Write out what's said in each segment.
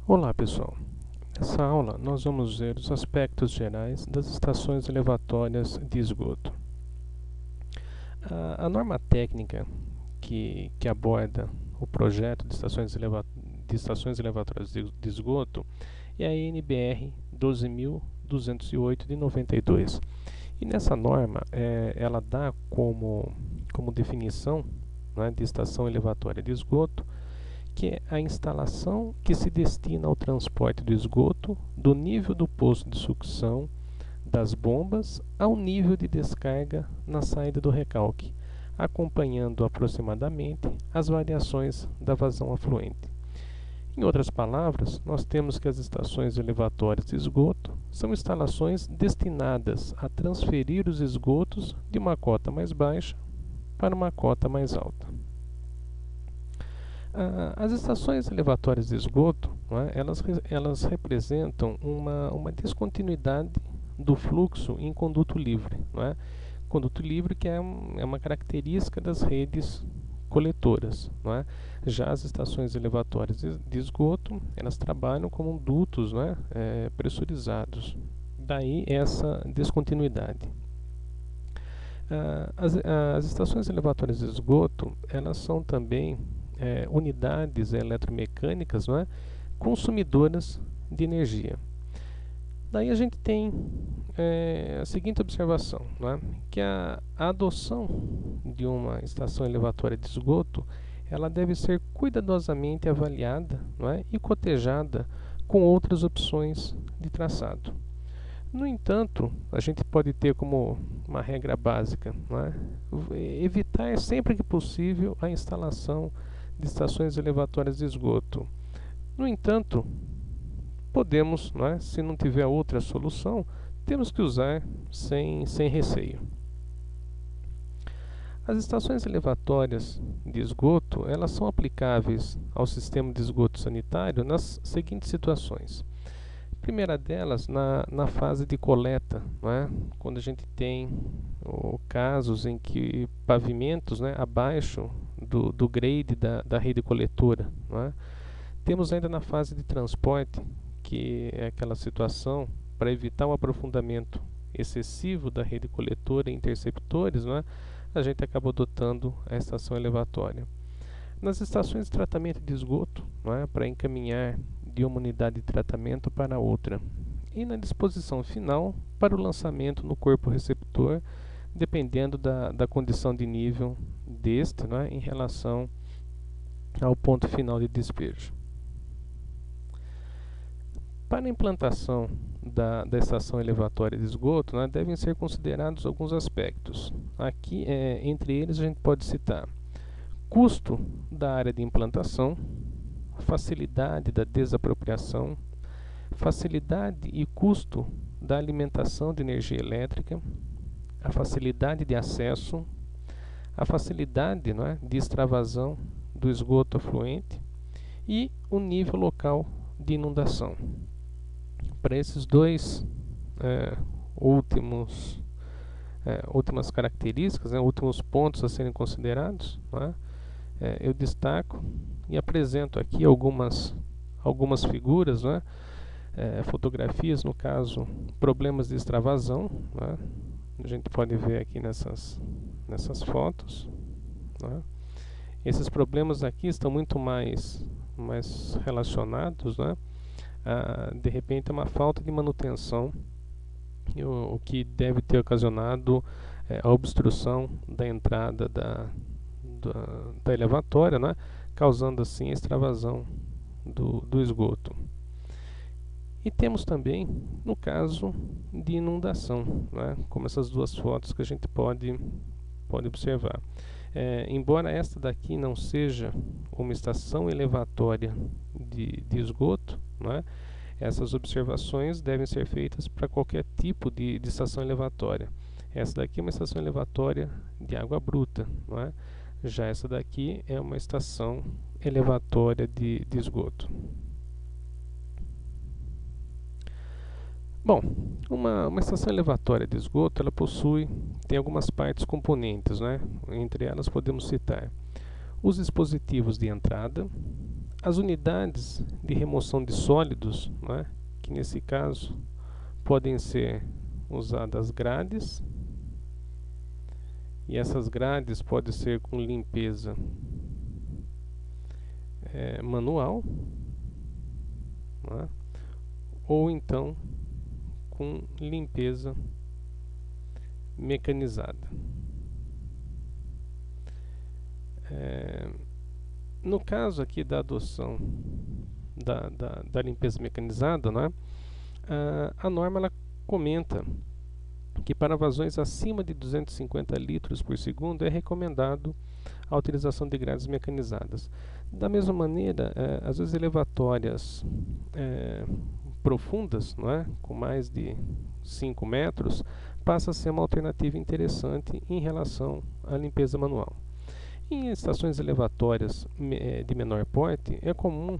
Olá pessoal, nessa aula nós vamos ver os aspectos gerais das estações elevatórias de esgoto. A norma técnica que aborda o projeto de estações elevatórias de esgoto é a NBR 12.208 de 92. E nessa norma ela dá como definição, né, de estação elevatória de esgoto, que é a instalação que se destina ao transporte do esgoto do nível do poço de sucção das bombas ao nível de descarga na saída do recalque, acompanhando aproximadamente as variações da vazão afluente. Em outras palavras, nós temos que as estações elevatórias de esgoto são instalações destinadas a transferir os esgotos de uma cota mais baixa para uma cota mais alta. As estações elevatórias de esgoto, né, elas representam uma descontinuidade do fluxo em conduto livre. Né? Conduto livre que é uma característica das redes coletoras. Né? Já as estações elevatórias de esgoto, elas trabalham como dutos, né, pressurizados. Daí essa descontinuidade. As estações elevatórias de esgoto, elas são também unidades eletromecânicas, não é, consumidoras de energia. Daí a gente tem a seguinte observação, não é, que a adoção de uma estação elevatória de esgoto ela deve ser cuidadosamente avaliada, não é, e cotejada com outras opções de traçado. No entanto, a gente pode ter como uma regra básica, não é, evitar sempre que possível a instalação de estações elevatórias de esgoto. No entanto, podemos, não é, se não tiver outra solução, temos que usar sem receio. As estações elevatórias de esgoto, elas são aplicáveis ao sistema de esgoto sanitário nas seguintes situações. A primeira delas, na fase de coleta, não é? Quando a gente tem casos em que pavimentos, né, abaixo do grade da rede coletora. Não é? Temos ainda na fase de transporte, que é aquela situação para evitar um aprofundamento excessivo da rede coletora em interceptores, não é? A gente acaba adotando a estação elevatória. Nas estações de tratamento de esgoto, não é? Para encaminhar de uma unidade de tratamento para outra. E na disposição final para o lançamento no corpo receptor, dependendo da condição de nível deste, não é? Em relação ao ponto final de despejo. Para a implantação da estação elevatória de esgoto, né, devem ser considerados alguns aspectos. Aqui, entre eles, a gente pode citar custo da área de implantação, facilidade da desapropriação, facilidade e custo da alimentação de energia elétrica, a facilidade de acesso, a facilidade, não é, de extravasão do esgoto afluente e o nível local de inundação. Para esses dois últimas características, né, últimos pontos a serem considerados, né, eu destaco e apresento aqui algumas figuras, né, fotografias, no caso, problemas de extravasão. Né, a gente pode ver aqui nessas fotos. Né, esses problemas aqui estão muito mais relacionados, né, de repente, uma falta de manutenção, o que deve ter ocasionado a obstrução da entrada da elevatória, né, causando assim a extravasão do esgoto. E temos também, no caso de inundação, né, como essas duas fotos que a gente pode observar. Embora esta daqui não seja uma estação elevatória de esgoto, não é? Essas observações devem ser feitas para qualquer tipo de estação elevatória. Essa daqui é uma estação elevatória de água bruta, não é? Já essa daqui é uma estação elevatória de esgoto. Bom, uma estação elevatória de esgoto, ela tem algumas partes componentes, né? Entre elas podemos citar os dispositivos de entrada, As unidades de remoção de sólidos, né, que nesse caso podem ser usadas grades, e essas grades podem ser com limpeza manual, né, ou então com limpeza mecanizada. No caso aqui da adoção da limpeza mecanizada, né, a norma ela comenta que para vazões acima de 250 litros por segundo é recomendado a utilização de grades mecanizadas. Da mesma maneira, as vezes elevatórias profundas, não é? Com mais de 5 metros, passa a ser uma alternativa interessante em relação à limpeza manual. Em estações elevatórias de menor porte, é comum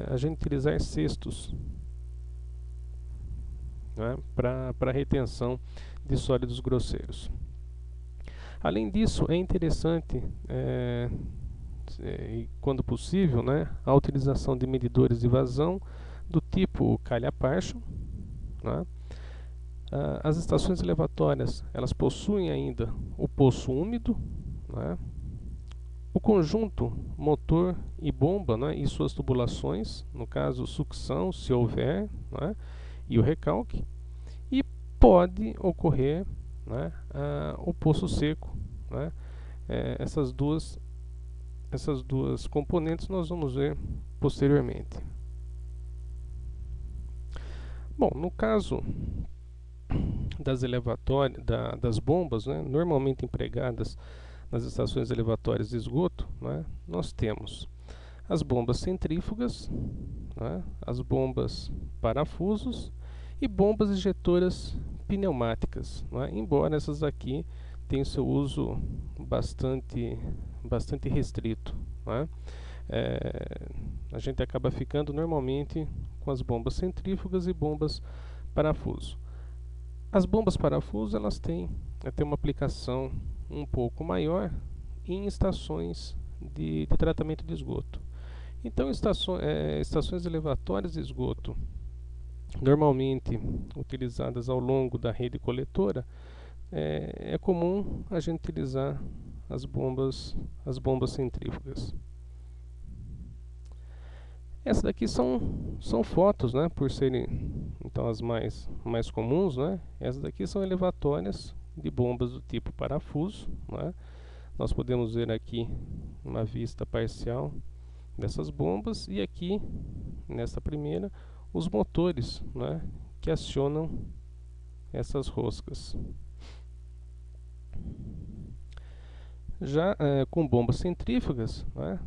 a gente utilizar cestos, né, para retenção de sólidos grosseiros. Além disso, é interessante, quando possível, né, a utilização de medidores de vazão do tipo calha-Parsons, né. As estações elevatórias elas possuem ainda o poço úmido, né, o conjunto motor e bomba, né, e suas tubulações, no caso sucção, se houver, né, e o recalque, e pode ocorrer, né, o poço seco, né. Essas duas componentes nós vamos ver posteriormente. Bom, no caso das das bombas, né, normalmente empregadas nas estações elevatórias de esgoto, né, nós temos as bombas centrífugas, né, as bombas parafusos e bombas injetoras pneumáticas, né, embora essas aqui tenham seu uso bastante restrito, né. A gente acaba ficando normalmente com as bombas centrífugas e bombas parafuso. As bombas parafuso elas têm uma aplicação um pouco maior em estações de tratamento de esgoto. Então, estações elevatórias de esgoto, normalmente utilizadas ao longo da rede coletora, é comum a gente utilizar as bombas centrífugas. Essas daqui são fotos, né, por serem então as mais comuns, né. Essas daqui são elevatórias de bombas do tipo parafuso, né. Nós podemos ver aqui uma vista parcial dessas bombas e aqui nessa primeira os motores, né, que acionam essas roscas. Já com bombas centrífugas, né,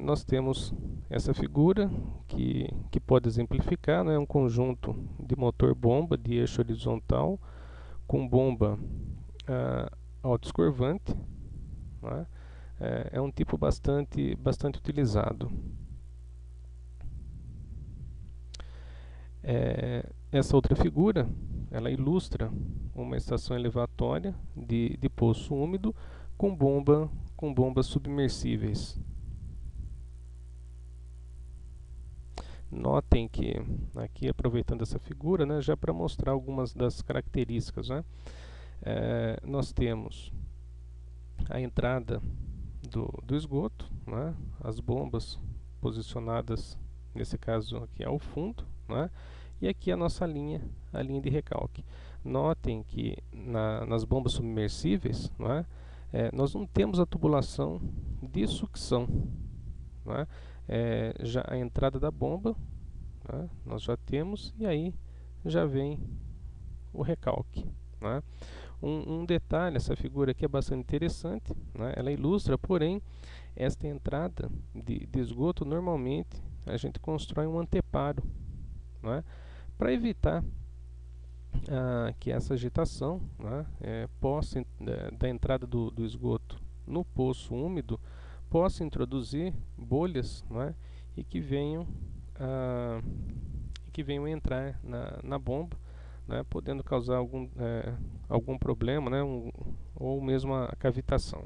nós temos essa figura que pode exemplificar, né, um conjunto de motor-bomba de eixo horizontal com bomba autoescorvante, né, é um tipo bastante utilizado. Essa outra figura ela ilustra uma estação elevatória de poço úmido com bombas submersíveis. Notem que aqui, aproveitando essa figura, né, já para mostrar algumas das características, né, nós temos a entrada do esgoto, né, as bombas posicionadas nesse caso aqui ao fundo, né, e aqui a nossa linha, a linha de recalque. Notem que nas bombas submersíveis, né, nós não temos a tubulação de sucção, né, já a entrada da bomba, né, nós já temos, e aí já vem o recalque, né. Um detalhe, essa figura aqui é bastante interessante, né, ela ilustra, porém, esta entrada de esgoto, normalmente a gente constrói um anteparo, né, para evitar que essa agitação, né, da entrada do esgoto no poço úmido possa introduzir bolhas, né, e que venham entrar na bomba, né, podendo causar algum problema, né, ou mesmo a cavitação.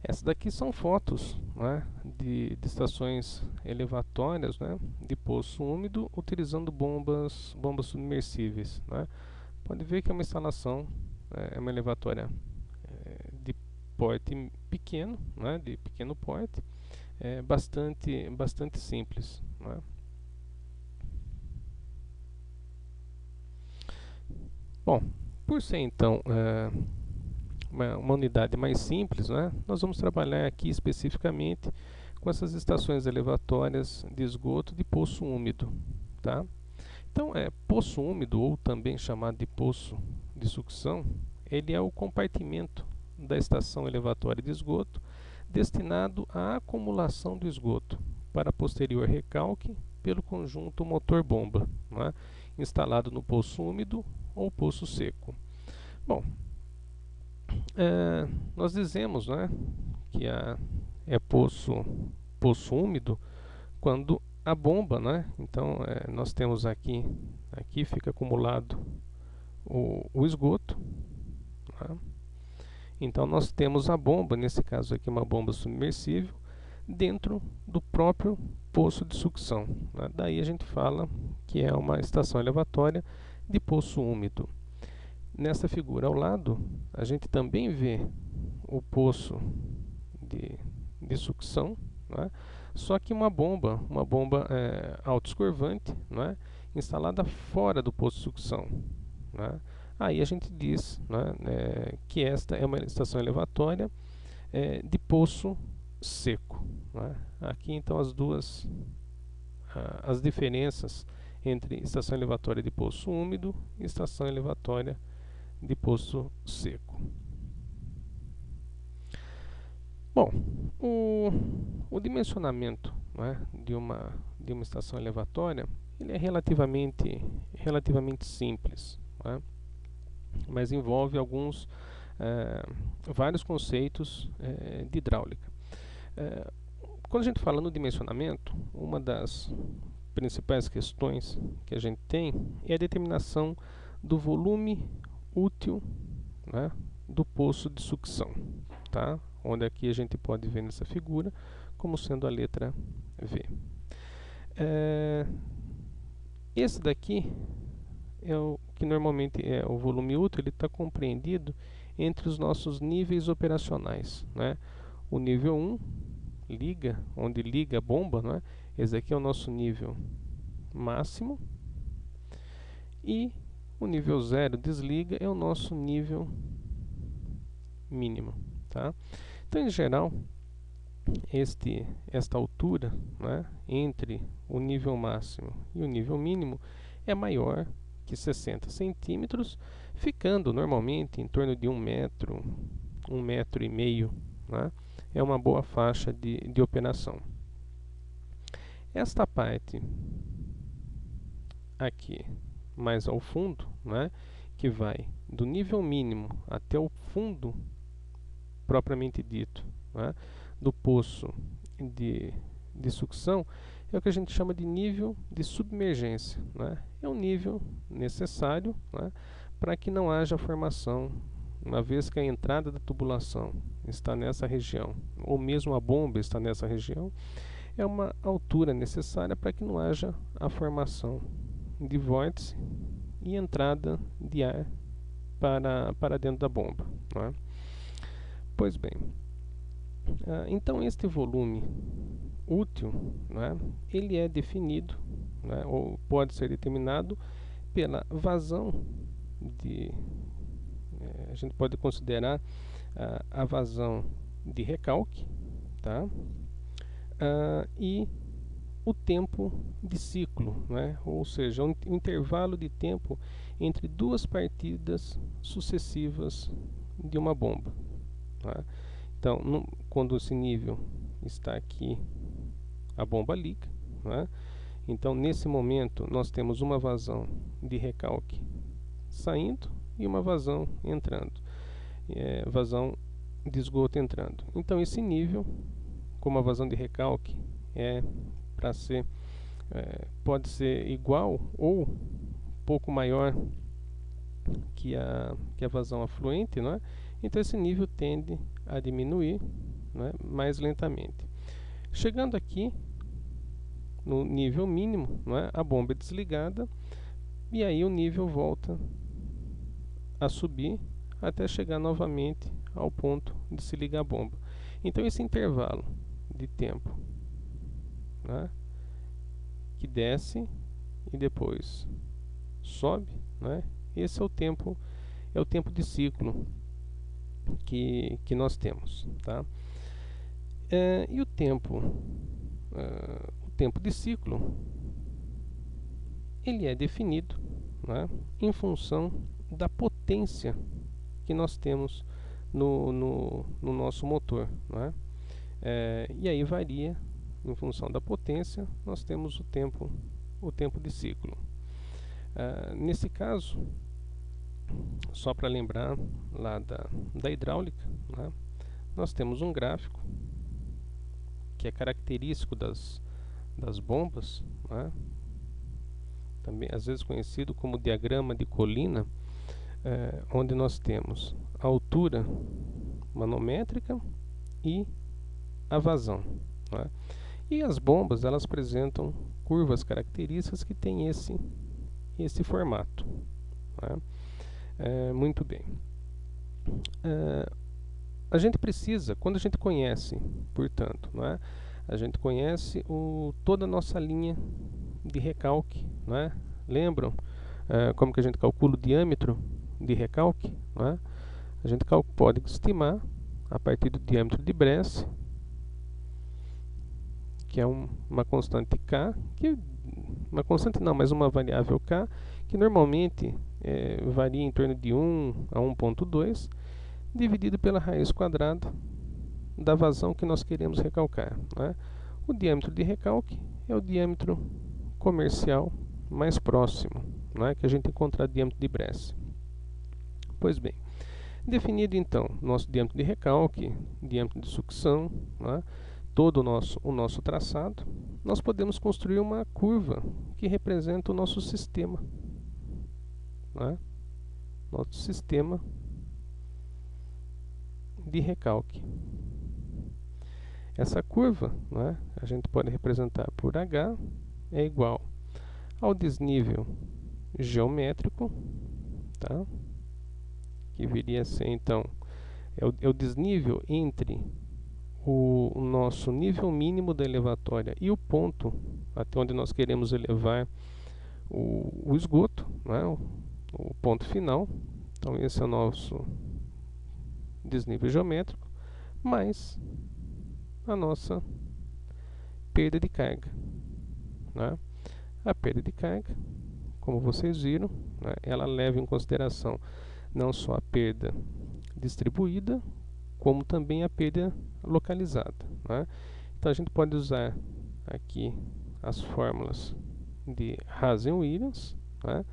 Essas daqui são fotos, né, de estações elevatórias, né, de poço úmido utilizando bombas submersíveis, né. Pode ver que é uma instalação, é uma elevatória de porte pequeno, né, de pequeno porte, bastante simples, né. Bom, por ser então uma unidade mais simples, né, nós vamos trabalhar aqui especificamente com essas estações elevatórias de esgoto de poço úmido, tá? Então, poço úmido, ou também chamado de poço de sucção, ele é o compartimento da estação elevatória de esgoto destinado à acumulação do esgoto para posterior recalque pelo conjunto motor-bomba, né, instalado no poço úmido ou poço seco. Bom, nós dizemos, né, que é poço úmido quando a bomba, né, então nós temos aqui fica acumulado o esgoto, tá? Então nós temos a bomba, nesse caso aqui uma bomba submersível, dentro do próprio poço de sucção, né? Daí a gente fala que é uma estação elevatória de poço úmido. Nessa figura ao lado, a gente também vê o poço de sucção, né? Só que uma bomba autoescorvante, né, instalada fora do poço de sucção, né? Aí a gente diz, né, que esta é uma estação elevatória de poço seco, né? Aqui então as diferenças entre estação elevatória de poço úmido e estação elevatória de poço seco. Bom, o dimensionamento, né, de uma estação elevatória ele é relativamente simples, né, mas envolve vários conceitos de hidráulica. Quando a gente fala no dimensionamento, uma das principais questões que a gente tem é a determinação do volume útil, né, do poço de sucção, tá? Onde aqui a gente pode ver nessa figura como sendo a letra V. Esse daqui é o que normalmente é o volume útil, ele está compreendido entre os nossos níveis operacionais, né? O nível 1 liga, onde liga a bomba, né? Esse aqui é o nosso nível máximo, e o nível 0 desliga é o nosso nível mínimo, tá? Então, em geral, esta altura, né, entre o nível máximo e o nível mínimo é maior que 60 centímetros, ficando normalmente em torno de 1 metro, 1,5 m, né? É uma boa faixa de operação. Esta parte aqui, mais ao fundo, né, que vai do nível mínimo até o fundo propriamente dito, né, do poço de sucção, é o que a gente chama de nível de submergência, né? É um nível necessário, né, para que não haja formação, uma vez que a entrada da tubulação está nessa região, ou mesmo a bomba está nessa região, é uma altura necessária para que não haja a formação de vórtice e entrada de ar para dentro da bomba, né? Pois bem, então este volume útil, né, ele é definido, né, ou pode ser determinado pela vazão a gente pode considerar a vazão de recalque, tá? E o tempo de ciclo, né? Ou seja, um intervalo de tempo entre duas partidas sucessivas de uma bomba, tá? Então, quando esse nível está aqui, a bomba liga, né? Então, nesse momento, nós temos uma vazão de recalque saindo e uma vazão entrando, vazão de esgoto entrando. Então, esse nível, como a vazão de recalque para ser pode ser igual ou um pouco maior que a vazão afluente, não é? Então esse nível tende a diminuir, né, mais lentamente. Chegando aqui no nível mínimo, né, a bomba é desligada e aí o nível volta a subir até chegar novamente ao ponto de se ligar a bomba. Então esse intervalo de tempo, né, que desce e depois sobe, né, esse é o tempo de ciclo que nós temos, tá? E o tempo de ciclo ele é definido, né, em função da potência que nós temos no nosso motor, né? E aí varia em função da potência, nós temos o tempo de ciclo. Nesse caso, só para lembrar lá da hidráulica, né, nós temos um gráfico que é característico das bombas, né, também às vezes conhecido como diagrama de colina, onde nós temos a altura manométrica e a vazão, né? E as bombas elas apresentam curvas características que têm esse formato, né? Muito bem. A gente precisa, quando a gente conhece, portanto, né, a gente conhece toda a nossa linha de recalque, né? Lembram como que a gente calcula o diâmetro de recalque, né? A gente pode estimar a partir do diâmetro de Bresse, que é uma constante K, uma constante não, mas uma variável K, que normalmente varia em torno de 1 a 1,2, dividido pela raiz quadrada da vazão que nós queremos recalcar, né? O diâmetro de recalque é o diâmetro comercial mais próximo, né, que a gente encontra diâmetro de Bresse. Pois bem, definido então nosso diâmetro de recalque, diâmetro de sucção, né, todo o nosso traçado, nós podemos construir uma curva que representa o nosso sistema, né, nosso sistema de recalque. Essa curva, né, a gente pode representar por H é igual ao desnível geométrico, tá? Que viria a ser então é o desnível entre o nosso nível mínimo da elevatória e o ponto até onde nós queremos elevar o esgoto, né, o ponto final. Então esse é o nosso desnível geométrico mais a nossa perda de carga, né? A perda de carga, como vocês viram, né, ela leva em consideração não só a perda distribuída, como também a perda localizada, né? Então a gente pode usar aqui as fórmulas de Hazen-Williams, né?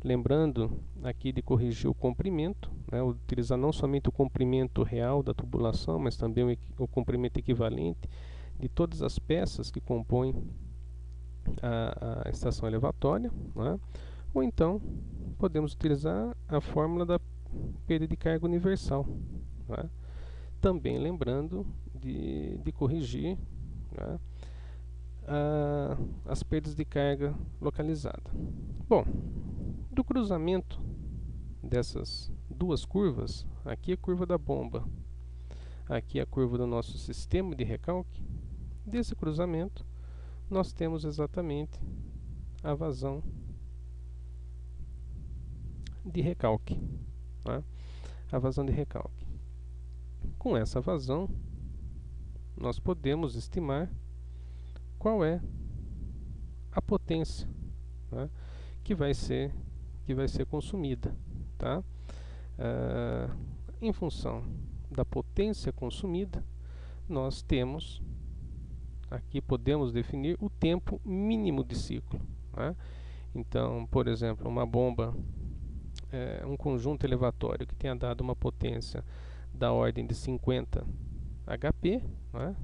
Lembrando aqui de corrigir o comprimento, né? Utilizar não somente o comprimento real da tubulação, mas também o comprimento equivalente de todas as peças que compõem a estação elevatória, né? Ou então podemos utilizar a fórmula da perda de carga universal, né? Também lembrando de corrigir, né, as perdas de carga localizada. Bom, do cruzamento dessas duas curvas, aqui a curva da bomba, aqui a curva do nosso sistema de recalque, desse cruzamento nós temos exatamente a vazão de recalque, né? A vazão de recalque. Com essa vazão, nós podemos estimar qual é a potência, né, que vai ser consumida, tá? Em função da potência consumida, nós temos aqui podemos definir o tempo mínimo de ciclo, né? Então, por exemplo, uma bomba, um conjunto elevatório que tenha dado uma potência da ordem de 50 HP, né,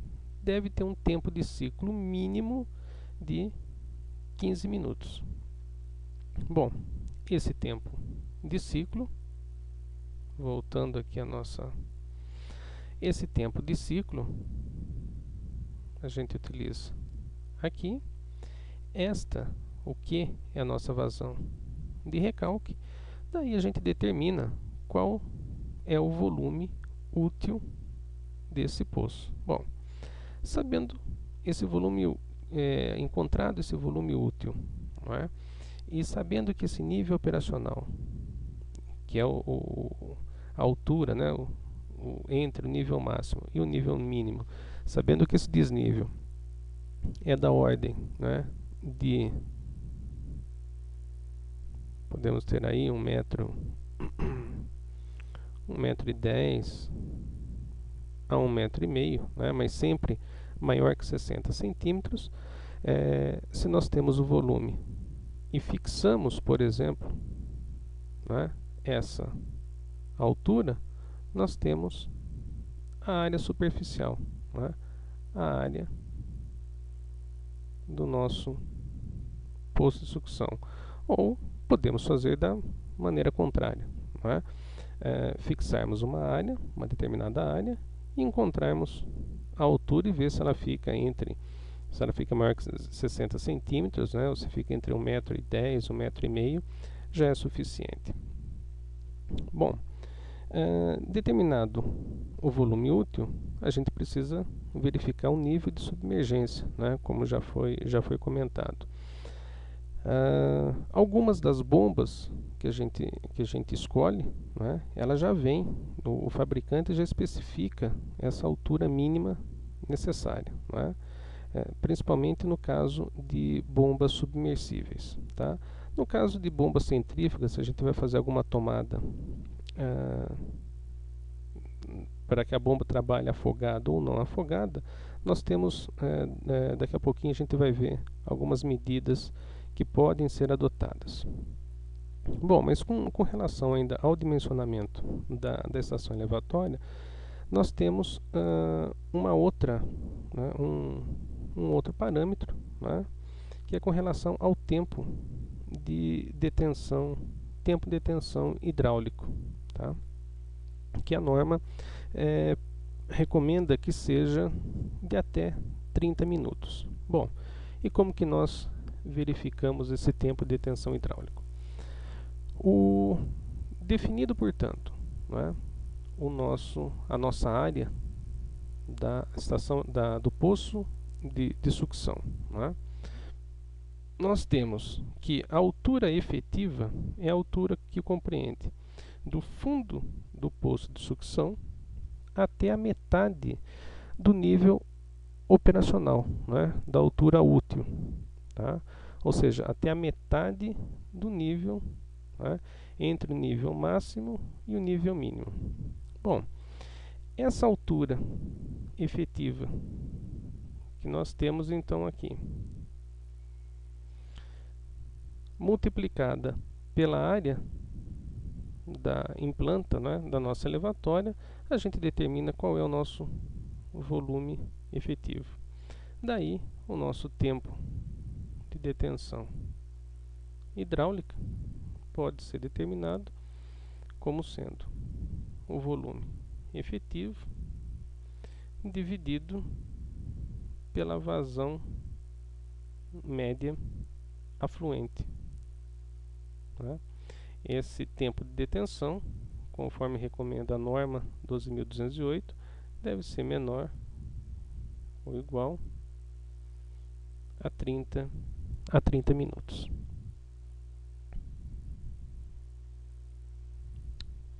deve ter um tempo de ciclo mínimo de 15 minutos. Bom, esse tempo de ciclo, voltando aqui a nossa... esse tempo de ciclo a gente utiliza aqui. O que é a nossa vazão de recalque. Daí a gente determina qual é o volume útil desse poço. Bom, sabendo esse volume, encontrado esse volume útil, não é? E sabendo que esse nível operacional, que é a altura, né, entre o nível máximo e o nível mínimo, sabendo que esse desnível é da ordem, né, de, podemos ter aí 1,10 m a 1,5 m, né, mas sempre maior que 60 centímetros. Se nós temos o volume e fixamos, por exemplo, né, essa altura, nós temos a área superficial, né, a área do nosso poço de sucção. Ou podemos fazer da maneira contrária, né? Fixarmos uma determinada área, e encontrarmos a altura e ver se ela fica maior que 60 centímetros, né? Ou se fica entre 1,10 m, 1,5 m, já é suficiente. Bom, determinado o volume útil, a gente precisa verificar o nível de submergência, né? Como já foi comentado. Algumas das bombas que a gente escolhe, né, ela já vem, o fabricante já especifica essa altura mínima necessária, né, principalmente no caso de bombas submersíveis, tá? No caso de bombas centrífugas, se a gente vai fazer alguma tomada para que a bomba trabalhe afogada ou não afogada, nós temos, daqui a pouquinho a gente vai ver algumas medidas que podem ser adotadas. Bom, mas com relação ainda ao dimensionamento da estação elevatória, nós temos uma outra, né, um outro parâmetro, né, que é com relação ao tempo de detenção hidráulico, tá? Que a norma recomenda que seja de até 30 minutos. Bom, e como que nós verificamos esse tempo de detenção hidráulico? Definido, portanto, né, a nossa área da estação do poço de sucção, né, nós temos que a altura efetiva é a altura que compreende do fundo do poço de sucção até a metade do nível operacional, né, da altura útil, tá? Ou seja, até a metade do nível, né, entre o nível máximo e o nível mínimo. Bom, essa altura efetiva que nós temos então aqui, multiplicada pela área em planta, né, da nossa elevatória, a gente determina qual é o nosso volume efetivo. Daí o nosso tempo de detenção hidráulica pode ser determinado como sendo o volume efetivo dividido pela vazão média afluente, né? Esse tempo de detenção, conforme recomenda a norma 12.208, deve ser menor ou igual a 30 minutos.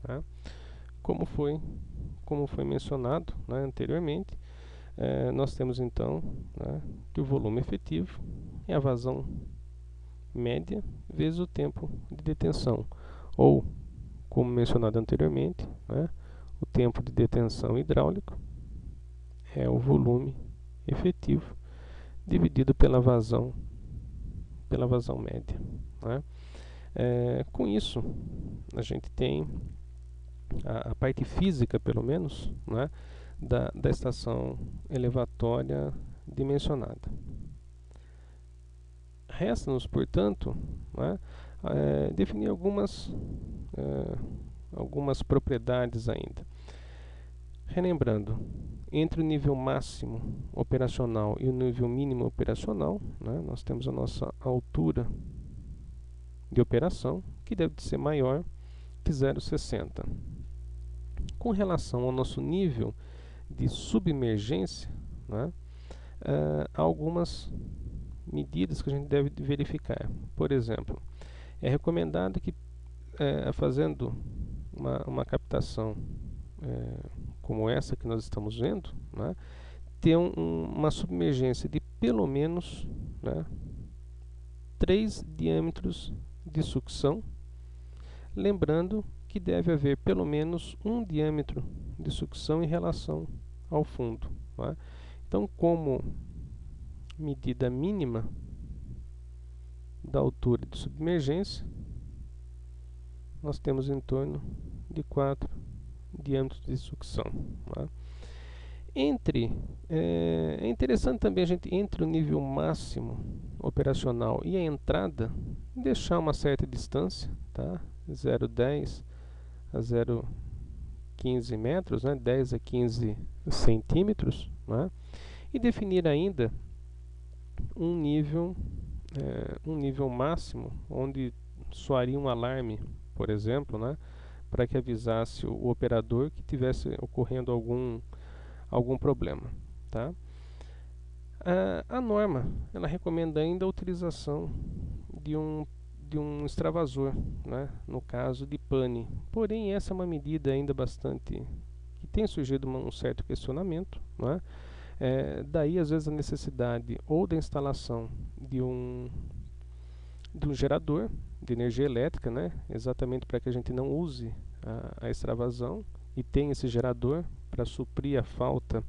Tá? Como foi mencionado, né, anteriormente, nós temos então, né, que o volume efetivo é a vazão média vezes o tempo de detenção, ou, como mencionado anteriormente, né, o tempo de detenção hidráulico é o volume efetivo dividido pela vazão média, né? Com isso, a gente tem a parte física, pelo menos, né, da estação elevatória dimensionada. Resta-nos, portanto, né, definir algumas propriedades ainda. Relembrando, entre o nível máximo operacional e o nível mínimo operacional, né, nós temos a nossa altura de operação, que deve ser maior que 0,60. Com relação ao nosso nível de submergência, né, há algumas medidas que a gente deve verificar. Por exemplo, é recomendado que, fazendo uma captação como essa que nós estamos vendo, né, ter uma submergência de pelo menos, né, 3 diâmetros de sucção, lembrando que deve haver pelo menos um diâmetro de sucção em relação ao fundo. Né? Então, como medida mínima da altura de submergência, nós temos em torno de 4 diâmetros de sucção. Né? É interessante também a gente, entre o nível máximo operacional e a entrada, deixar uma certa distância, tá? 0,10 a 0,15 metros, né? 10 a 15 centímetros, né? E definir ainda um nível máximo onde soaria um alarme, por exemplo, né? Para que avisasse o operador que tivesse ocorrendo algum problema, tá? A norma ela recomenda ainda a utilização de um extravasor, né? No caso de pane. Porém, essa é uma medida ainda bastante que tem surgido um certo questionamento, né? Daí às vezes a necessidade ou da instalação de um gerador de energia elétrica, né? Exatamente para que a gente não use a extravasão e tenha esse gerador para suprir a falta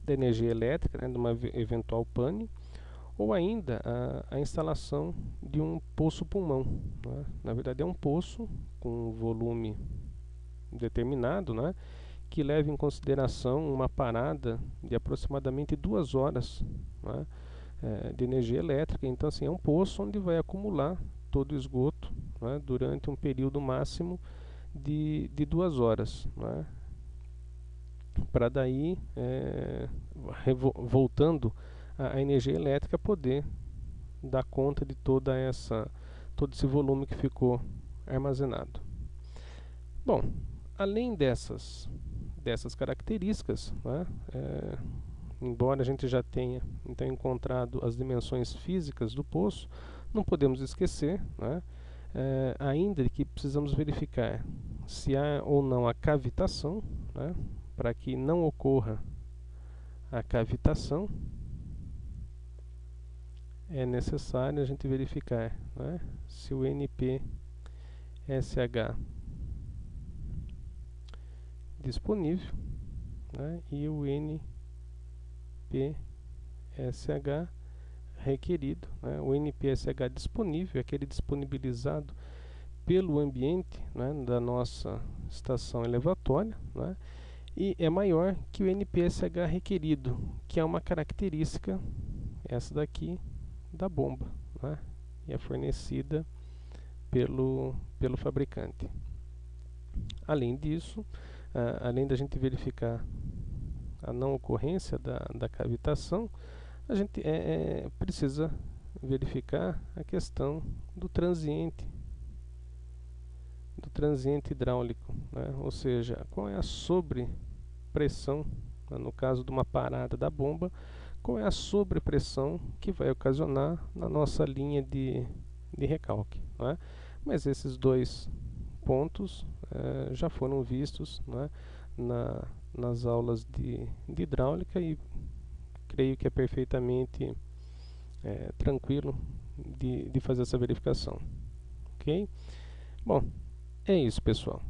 da energia elétrica, né, de uma eventual pane, ou ainda a instalação de um poço-pulmão. Né? Na verdade é um poço com um volume determinado, né, que leva em consideração uma parada de aproximadamente 2 horas, né, de energia elétrica. Então assim, é um poço onde vai acumular todo o esgoto, né, durante um período máximo de 2 horas. Né? Para daí, voltando a energia elétrica, poder dar conta de todo esse volume que ficou armazenado. Bom, além dessas características, né, embora a gente já tenha então encontrado as dimensões físicas do poço, não podemos esquecer, né, ainda que precisamos verificar se há ou não a cavitação, né, para que não ocorra a cavitação, é necessário a gente verificar, né, se o NPSH disponível, né, e o NPSH requerido. Né, o NPSH disponível é aquele disponibilizado pelo ambiente, né, da nossa estação elevatória, né, e é maior que o NPSH requerido, que é uma característica, essa daqui, da bomba, né? E é fornecida pelo fabricante. Além disso, além da gente verificar a não ocorrência da cavitação, a gente precisa verificar a questão do transiente hidráulico, né? Ou seja, qual é a sobrepressão, né, no caso de uma parada da bomba, qual é a sobrepressão que vai ocasionar na nossa linha de recalque, né? Mas esses dois pontos já foram vistos, né, nas aulas de hidráulica, e creio que é perfeitamente tranquilo de fazer essa verificação. Ok? Bom, é isso, pessoal.